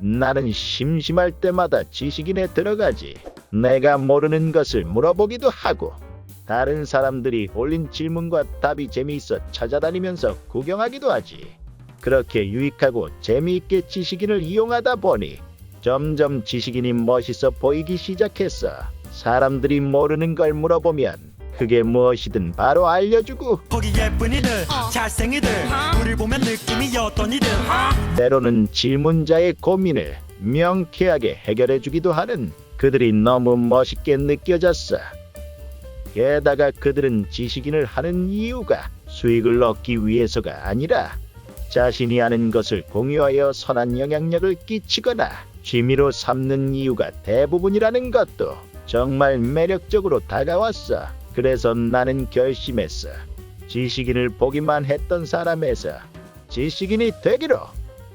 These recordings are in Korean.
나는 심심할 때마다 지식인에 들어가지. 내가 모르는 것을 물어보기도 하고 다른 사람들이 올린 질문과 답이 재미있어 찾아다니면서 구경하기도 하지. 그렇게 유익하고 재미있게 지식인을 이용하다 보니 점점 지식인이 멋있어 보이기 시작했어. 사람들이 모르는 걸 물어보면 그게 무엇이든 바로 알려주고, 거기 예쁜이들 잘생이들 우릴 보면 느낌이 어떤이들 때로는 질문자의 고민을 명쾌하게 해결해주기도 하는 그들이 너무 멋있게 느껴졌어. 게다가 그들은 지식인을 하는 이유가 수익을 얻기 위해서가 아니라 자신이 아는 것을 공유하여 선한 영향력을 끼치거나 취미로 삼는 이유가 대부분이라는 것도 정말 매력적으로 다가왔어. 그래서 나는 결심했어. 지식인을 보기만 했던 사람에서 지식인이 되기로.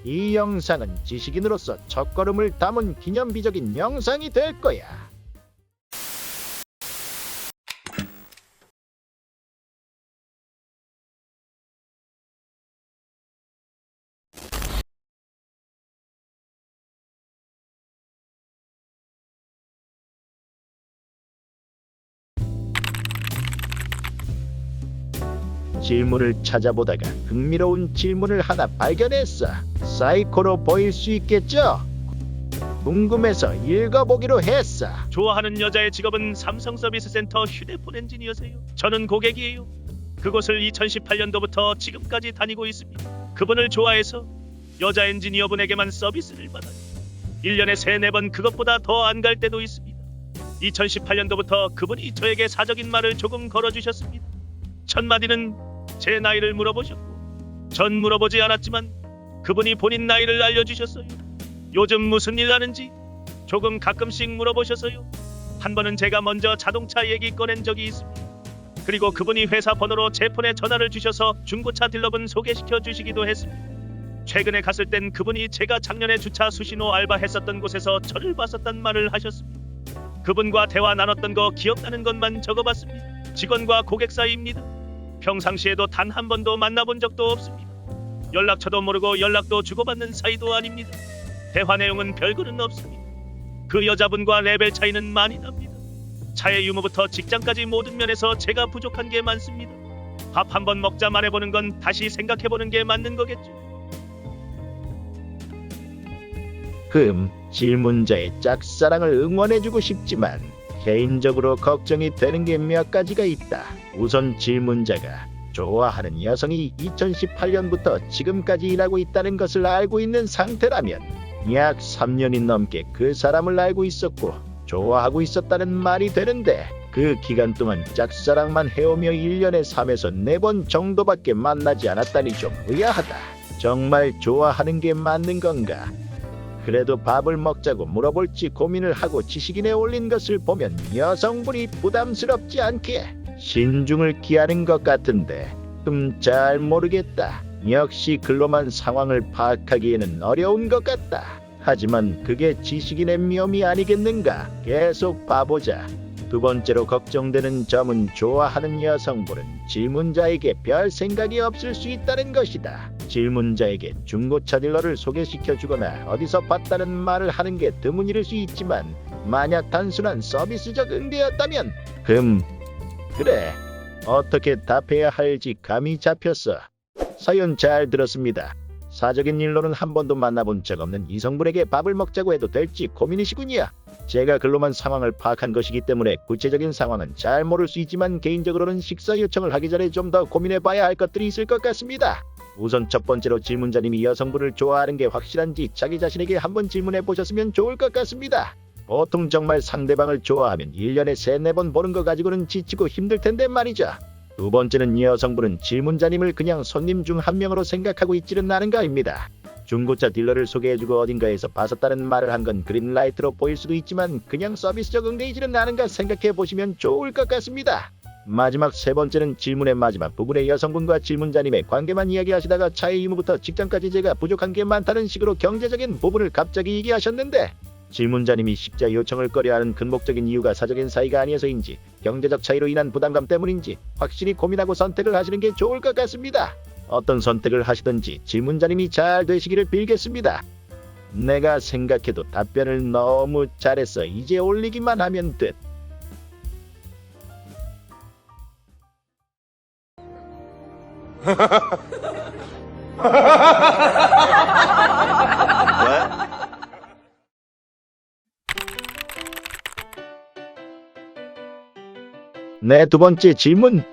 이 영상은 지식인으로서 첫걸음을 담은 기념비적인 영상이 될 거야. 질문을 찾아보다가 흥미로운 질문을 하나 발견했어. 사이코로 보일 수 있겠죠? 궁금해서 읽어보기로 했어. 좋아하는 여자의 직업은 삼성 서비스 센터 휴대폰 엔지니어세요. 저는 고객이에요. 그곳을 2018년도부터 지금까지 다니고 있습니다. 그분을 좋아해서 여자 엔지니어분에게만 서비스를 받아요. 1년에 3-4번 그것보다 더 안 갈 때도 있습니다. 2018년도부터 그분이 저에게 사적인 말을 조금 걸어주셨습니다. 첫 마디는 제 나이를 물어보셨고, 전 물어보지 않았지만 그분이 본인 나이를 알려주셨어요. 요즘 무슨 일 하는지 조금 가끔씩 물어보셔서요. 한 번은 제가 먼저 자동차 얘기 꺼낸 적이 있습니다. 그리고 그분이 회사 번호로 제 폰에 전화를 주셔서 중고차 딜러분 소개시켜 주시기도 했습니다. 최근에 갔을 땐 그분이 제가 작년에 주차 수신호 알바했었던 곳에서 저를 봤었단 말을 하셨습니다. 그분과 대화 나눴던 거 기억나는 것만 적어봤습니다. 직원과 고객 사이입니다. 평상시에도 단 한 번도 만나본 적도 없습니다. 연락처도 모르고 연락도 주고받는 사이도 아닙니다. 대화 내용은 별거는 없습니다. 그 여자분과 레벨 차이는 많이 납니다. 차의 유무부터 직장까지 모든 면에서 제가 부족한 게 많습니다. 밥 한번 먹자 말해보는 건 다시 생각해보는 게 맞는 거겠죠. 질문자의 짝사랑을 응원해주고 싶지만 개인적으로 걱정이 되는 게 몇 가지가 있다. 우선 질문자가 좋아하는 여성이 2018년부터 지금까지 일하고 있다는 것을 알고 있는 상태라면 약 3년이 넘게 그 사람을 알고 있었고 좋아하고 있었다는 말이 되는데, 그 기간 동안 짝사랑만 해오며 1년에 3에서 4번 정도밖에 만나지 않았다니 좀 의아하다. 정말 좋아하는 게 맞는 건가? 그래도 밥을 먹자고 물어볼지 고민을 하고 지식인에 올린 것을 보면 여성분이 부담스럽지 않게 신중을 기하는 것 같은데 잘 모르겠다. 역시 글로만 상황을 파악하기에는 어려운 것 같다. 하지만 그게 지식인의 묘미 아니겠는가? 계속 봐보자. 두 번째로 걱정되는 점은 좋아하는 여성분은 질문자에게 별 생각이 없을 수 있다는 것이다. 질문자에게 중고차 딜러를 소개시켜주거나 어디서 봤다는 말을 하는 게 드문 일일 수 있지만, 만약 단순한 서비스적 응대였다면 그래, 어떻게 답해야 할지 감이 잡혔어. 사연 잘 들었습니다. 사적인 일로는 한 번도 만나본 적 없는 이성분에게 밥을 먹자고 해도 될지 고민이시군요. 제가 글로만 상황을 파악한 것이기 때문에 구체적인 상황은 잘 모를 수 있지만 개인적으로는 식사 요청을 하기 전에 좀 더 고민해봐야 할 것들이 있을 것 같습니다. 우선 첫 번째로 질문자님이 여성분을 좋아하는 게 확실한지 자기 자신에게 한번 질문해 보셨으면 좋을 것 같습니다. 보통 정말 상대방을 좋아하면 1년에 3-4번 보는 거 가지고는 지치고 힘들 텐데 말이죠. 두 번째는 여성분은 질문자님을 그냥 손님 중 한 명으로 생각하고 있지는 않은가입니다. 중고차 딜러를 소개해주고 어딘가에서 봤었다는 말을 한 건 그린라이트로 보일 수도 있지만 그냥 서비스적 응대이지는 않은가 생각해 보시면 좋을 것 같습니다. 마지막 세 번째는 질문의 마지막 부분에 여성분과 질문자님의 관계만 이야기하시다가 차의 유무부터 직장까지 제가 부족한 게 많다는 식으로 경제적인 부분을 갑자기 얘기하셨는데, 질문자님이 식자 요청을 꺼려하는 근본적인 이유가 사적인 사이가 아니어서인지 경제적 차이로 인한 부담감 때문인지 확실히 고민하고 선택을 하시는 게 좋을 것 같습니다. 어떤 선택을 하시든지 질문자님이 잘 되시기를 빌겠습니다. 내가 생각해도 답변을 너무 잘했어. 이제 올리기만 하면 돼. 내 두 번째 질문.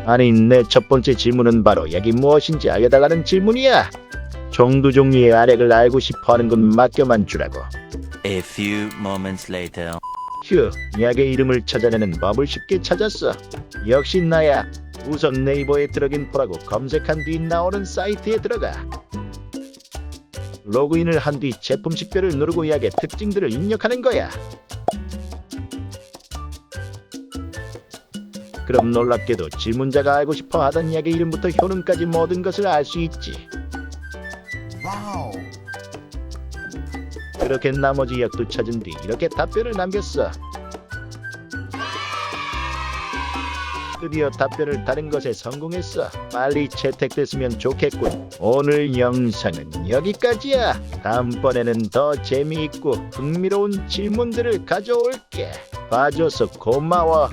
아니, 내 첫 번째 질문은 바로 약이 무엇인지 알려달라는 질문이야. 정두 종류의 알약을 알고 싶어하는 건 맡겨만 주라고. A few moments later. 휴, 약의 이름을 찾아내는 법을 쉽게 찾았어. 역시 나야. 우선 네이버에 드러긴포라고 검색한 뒤 나오는 사이트에 들어가. 로그인을 한 뒤 제품 식별을 누르고 약의 특징들을 입력하는 거야. 그럼 놀랍게도 질문자가 알고 싶어 하던 약의 이름부터 효능까지 모든 것을 알 수 있지. 그렇게 나머지 약도 찾은 뒤 이렇게 답변을 남겼어. 드디어 답변을 다른 것에 성공했어. 빨리 채택됐으면 좋겠군. 오늘 영상은 여기까지야. 다음번에는 더 재미있고 흥미로운 질문들을 가져올게. 봐줘서 고마워.